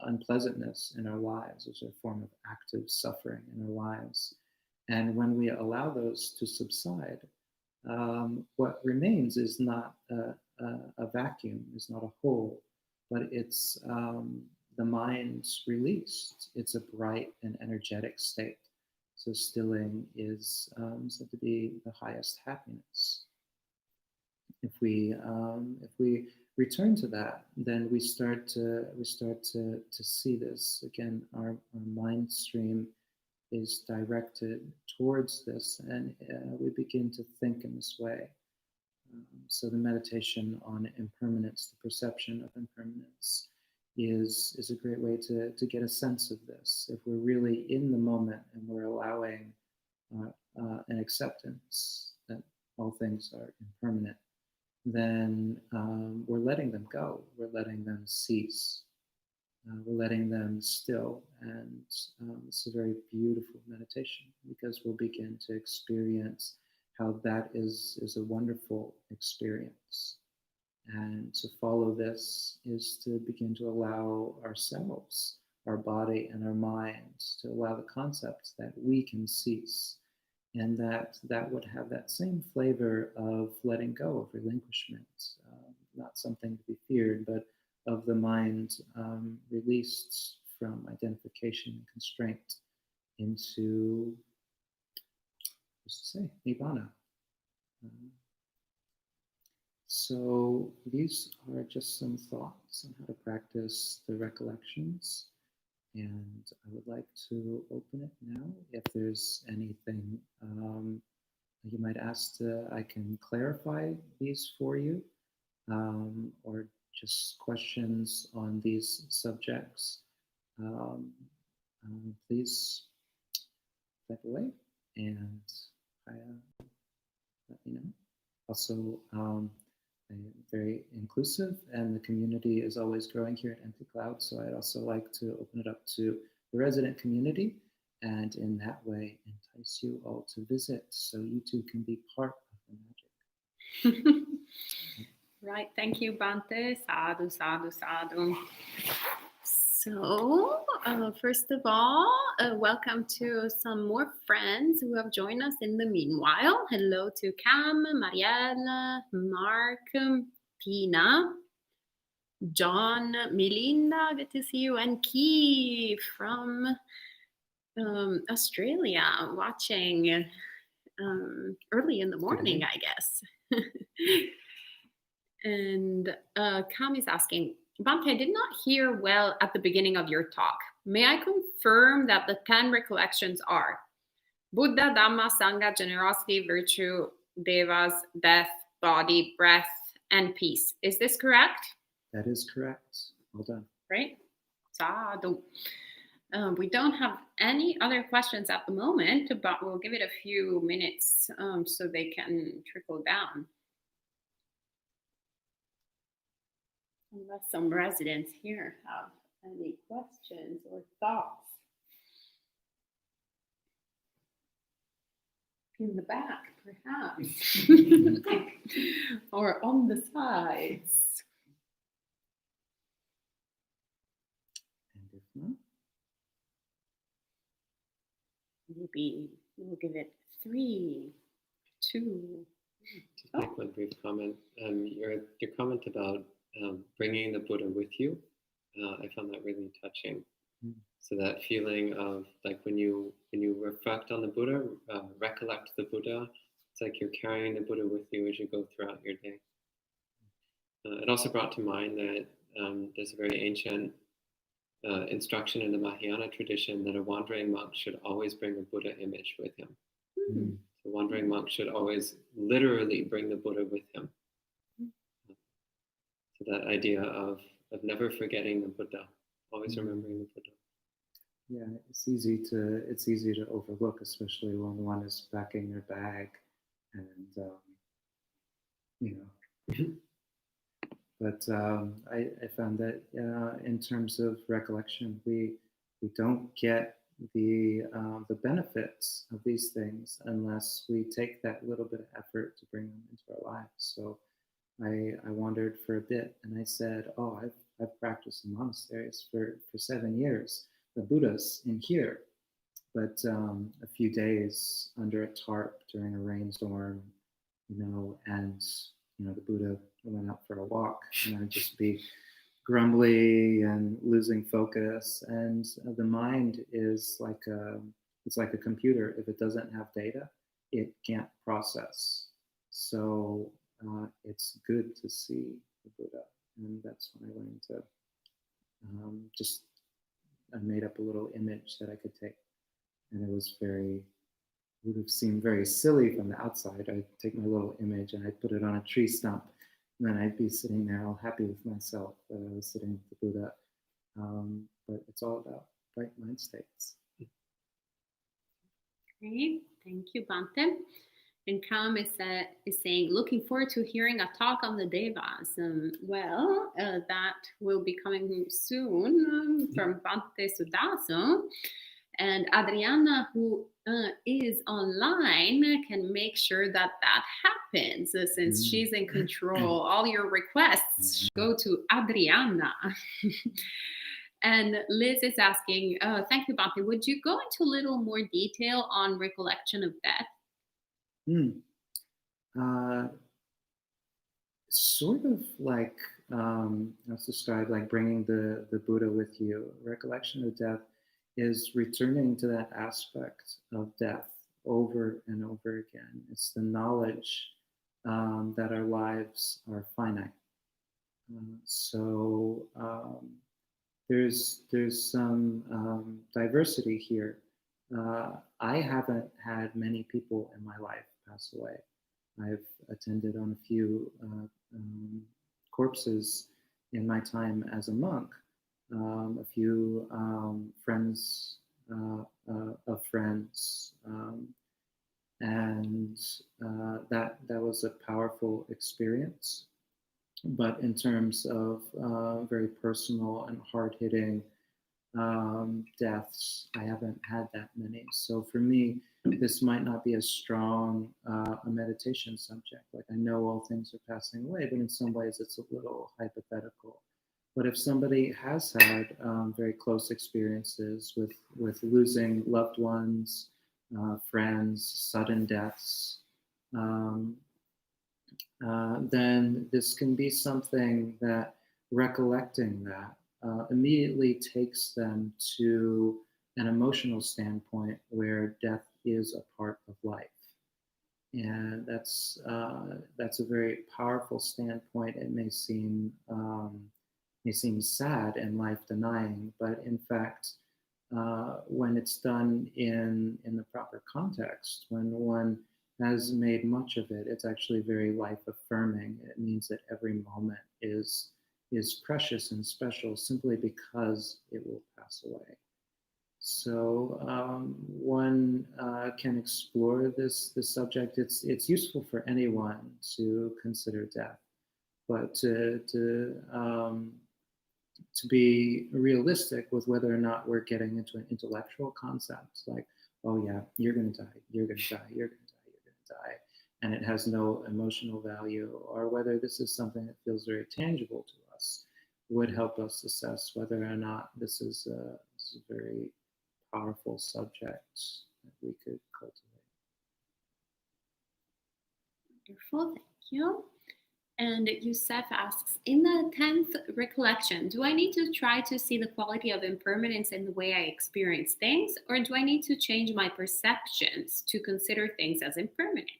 [SPEAKER 2] unpleasantness in our lives. Those are a form of active suffering in our lives. And when we allow those to subside, what remains is not a vacuum, is not a hole, but it's the mind's released. It's a bright and energetic state. So stilling is said to be the highest happiness. If we return to that, then we start to see this again. Our mind stream is directed towards this, and we begin to think in this way. So the meditation on impermanence, the perception of impermanence, is a great way to get a sense of this. If we're really in the moment and we're allowing an acceptance that all things are impermanent, then we're letting them go. We're letting them cease. We're letting them still. And it's a very beautiful meditation because we'll begin to experience how that is a wonderful experience. And to follow this is to begin to allow ourselves, our body and our minds, to allow the concept that we can cease, and that would have that same flavor of letting go, of relinquishment, not something to be feared, but of the mind released from identification and constraint into, what's to say, nibbana. So these are just some thoughts on how to practice the recollections. And I would like to open it now. If there's anything you might ask, I can clarify these for you, or just questions on these subjects. Um, please type away and let me know. Also, I'm very inclusive, and the community is always growing here at Empty Cloud. So I'd also like to open it up to the resident community, and in that way entice you all to visit, so you too can be part of the magic.
[SPEAKER 1] Right. Thank you, Bante. Sadhu, sadhu, sadhu. So, first of all, welcome to some more friends who have joined us in the meanwhile. Hello to Cam, Marielle, Mark, Tina, John, Melinda, good to see you, and Key from Australia, watching early in the morning, I guess. And Cam is asking, Bante, I did not hear well at the beginning of your talk. May I confirm that the 10 recollections are Buddha, Dhamma, Sangha, generosity, virtue, devas, death, body, breath, and peace? Is this correct?
[SPEAKER 2] That is correct. Well done.
[SPEAKER 1] Great. Sadhu. We don't have any other questions at the moment, but we'll give it a few minutes so they can trickle down. Unless some residents here have any questions or thoughts. In the back, perhaps. Or on the sides.
[SPEAKER 2] And if not,
[SPEAKER 1] maybe we'll give it 3, 2.
[SPEAKER 3] Just make one brief comment. Your comment about bringing the Buddha with you, I found that really touching. So that feeling of like when you reflect on the Buddha, recollect the Buddha, it's like you're carrying the Buddha with you as you go throughout your day. It also brought to mind that there's a very ancient instruction in the Mahayana tradition that a wandering monk should always bring a Buddha image with him. The wandering monk should always literally bring the Buddha with him. So that idea of never forgetting the Buddha, always remembering the Buddha.
[SPEAKER 2] Yeah, it's easy to overlook, especially when one is packing their bag, and But I found that in terms of recollection, we don't get the benefits of these things unless we take that little bit of effort to bring them into our lives. So I wandered for a bit, and I said, "Oh, I've practiced in monasteries for 7 years. The Buddha's in here." But a few days under a tarp during a rainstorm, and the Buddha went out for a walk, and I'd just be grumbly and losing focus. And the mind is it's like a computer. If it doesn't have data, it can't process. So it's good to see the Buddha, and that's when I learned to I made up a little image that I could take, and it would have seemed very silly from the outside. I'd take my little image and I'd put it on a tree stump, and then I'd be sitting there all happy with myself that I was sitting with the Buddha. But it's all about right mind states.
[SPEAKER 1] Great, thank you, Bante. And Kam is saying, looking forward to hearing a talk on the Devas. That will be coming soon from Bante Sudaso. And Adriana, who is online, can make sure that happens since she's in control. All your requests go to Adriana. And Liz is asking, thank you, Bante. Would you go into a little more detail on recollection of death?
[SPEAKER 2] Sort of like let's describe like bringing the Buddha with you. Recollection of death is returning to that aspect of death over and over again. It's the knowledge that our lives are finite. So there's some diversity here. I haven't had many people in my life pass away. I've attended on a few corpses in my time as a monk, a few friends of friends, and that was a powerful experience. But in terms of very personal and hard-hitting deaths, I haven't had that many. So for me, this might not be as strong a meditation subject. Like, I know all things are passing away, but in some ways it's a little hypothetical. But if somebody has had very close experiences with losing loved ones, friends, sudden deaths, um, then this can be something that recollecting that immediately takes them to an emotional standpoint where death is a part of life. And that's a very powerful standpoint. It may seem sad and life denying, but in fact, when it's done in the proper context, when one has made much of it, it's actually very life affirming. It means that every moment is precious and special simply because it will pass away. So one can explore this subject. It's useful for anyone to consider death, but to be realistic with whether or not we're getting into an intellectual concept like, oh yeah, you're going to die, you're going to die, you're going to die, you're going to die, and it has no emotional value, or whether this is something that feels very tangible to us, would help us assess whether or not this is a very powerful subject that we could cultivate.
[SPEAKER 1] Wonderful, thank you. And Youssef asks, in the 10th recollection, do I need to try to see the quality of impermanence in the way I experience things, or do I need to change my perceptions to consider things as impermanent?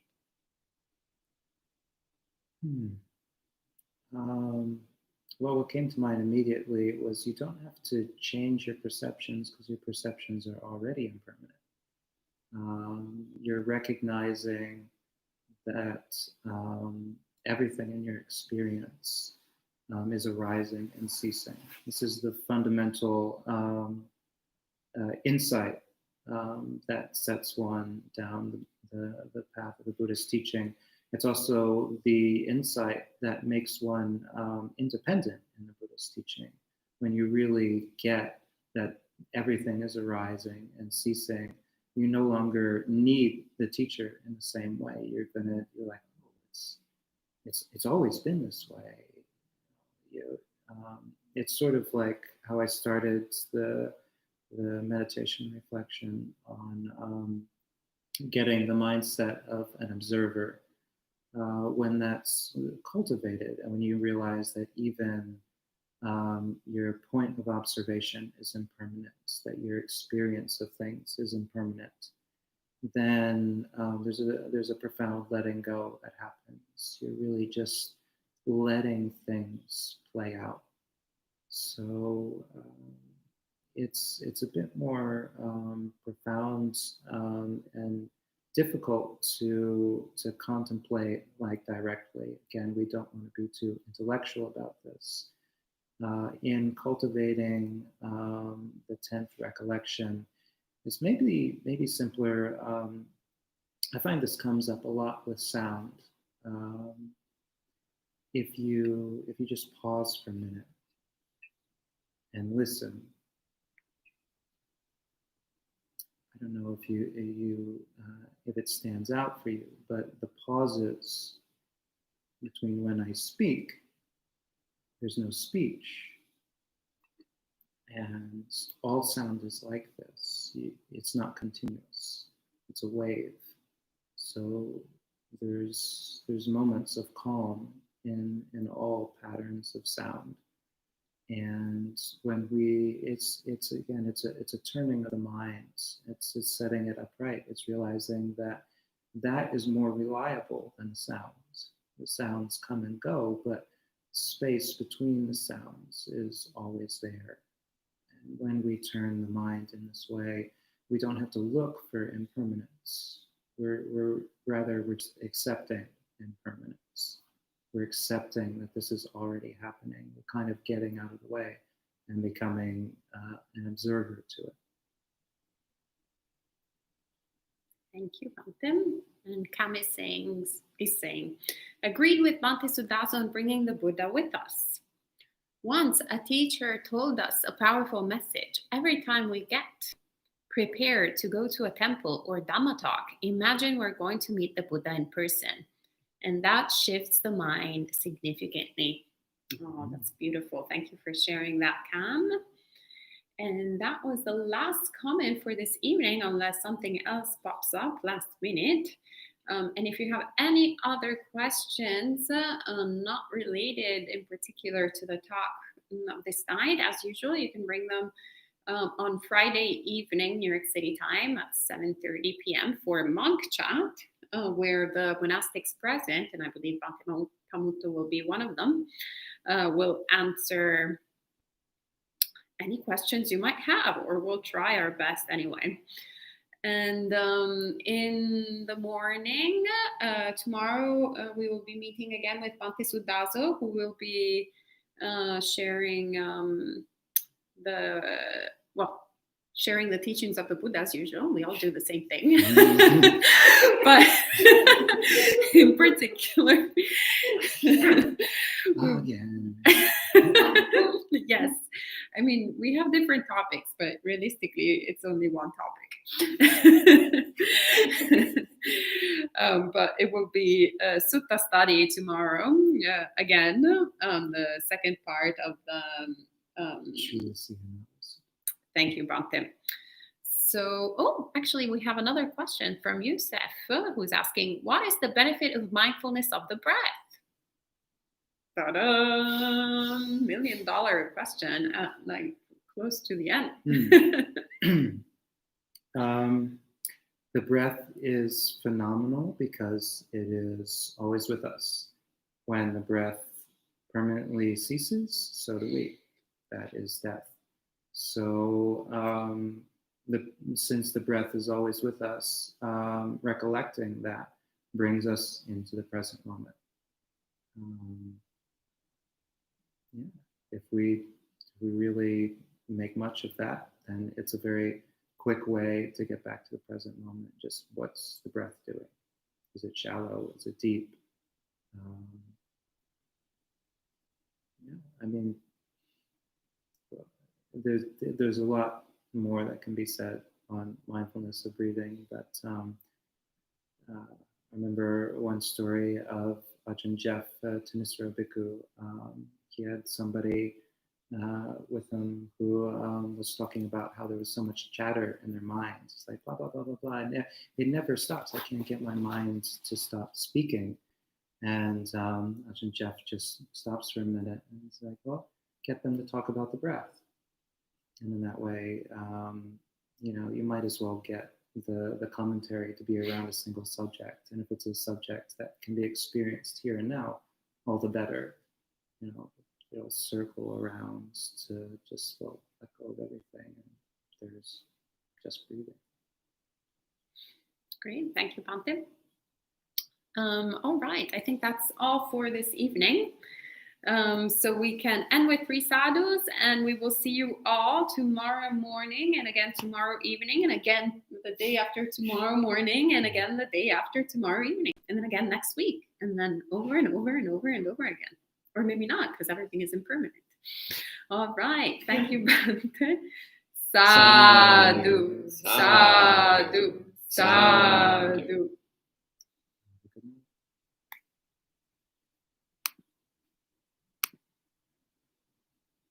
[SPEAKER 2] Well, what came to mind immediately was you don't have to change your perceptions because your perceptions are already impermanent. You're recognizing that everything in your experience is arising and ceasing. This is the fundamental insight that sets one down the path of the Buddhist teaching. It's also the insight that makes one independent in the Buddhist teaching. When you really get that everything is arising and ceasing, you no longer need the teacher in the same way. You're like, oh, it's always been this way. You, it's sort of like how I started the meditation reflection on getting the mindset of an observer. When that's cultivated, and when you realize that even your point of observation is impermanent, that your experience of things is impermanent, then there's a profound letting go that happens. You're really just letting things play out. So it's a bit more profound and difficult to contemplate like directly. Again, we don't want to be too intellectual about this. In cultivating the 10th recollection, it's maybe simpler. I find this comes up a lot with sound. If you just pause for a minute and listen. I don't know if it stands out for you, but the pauses between when I speak, there's no speech, and all sound is like this. It's not continuous. It's a wave. So there's moments of calm in all patterns of sound. And when it's a turning of the mind. It's setting it upright. It's realizing that is more reliable than sound. The sounds come and go, but space between the sounds is always there. And when we turn the mind in this way, we don't have to look for impermanence. We're just accepting impermanence. We're accepting that this is already happening. We're kind of getting out of the way and becoming an observer to it.
[SPEAKER 1] Thank you, Bante. And Kam is saying, agreed with Bante Sudaso on bringing the Buddha with us. Once a teacher told us a powerful message. Every time we get prepared to go to a temple or Dhamma talk, imagine we're going to meet the Buddha in person. And that shifts the mind significantly. Oh, that's beautiful. Thank you for sharing that, Kam. And that was the last comment for this evening, unless something else pops up last minute. And if you have any other questions, not related in particular to the talk of this night, as usual, you can bring them on Friday evening, New York City time at 7:30 p.m. for monk chat, where the monastics present, and I believe Bhante Kamuto will be one of them, will answer any questions you might have, or we'll try our best anyway. And in the morning, tomorrow, we will be meeting again with Bhante Sudaso, who will be sharing sharing the teachings of the Buddha as usual. We all do the same thing. But in particular, yes, I mean, we have different topics, but realistically, it's only one topic. But it will be a sutta study tomorrow, again, the second part of the... Thank you, Bhante. So, actually, we have another question from Youssef, who's asking, what is the benefit of mindfulness of the breath? Ta-da! $1 million question, like close to the end.
[SPEAKER 2] The breath is phenomenal because it is always with us. When the breath permanently ceases, so do we. That is death. So since the breath is always with us, recollecting that brings us into the present moment. If we really make much of that, then it's a very quick way to get back to the present moment. Just what's the breath doing? Is it shallow? Is it deep? I mean, there's a lot more that can be said on mindfulness of breathing, but I remember one story of Ajahn Jeff Tanisra Bhikkhu. He had somebody with him who was talking about how there was so much chatter in their minds. It's like blah, blah, blah, blah, blah. And it never stops. I can't get my mind to stop speaking. And Ajahn Jeff just stops for a minute and he's like, well, get them to talk about the breath. And in that way, you might as well get the commentary to be around a single subject. And if it's a subject that can be experienced here and now, all the better. It'll circle around to just let go of everything. And there's just breathing.
[SPEAKER 1] Great. Thank you, Bhante. All right. I think that's all for this evening. So we can end with 3 sadhus, and we will see you all tomorrow morning, and again tomorrow evening, and again the day after tomorrow morning, and again the day after tomorrow evening, and then again next week, and then over and over and over and over again. Or maybe not, because everything is impermanent. All right. Thank you, Bhante. Sadhu, sadhu, sadhu.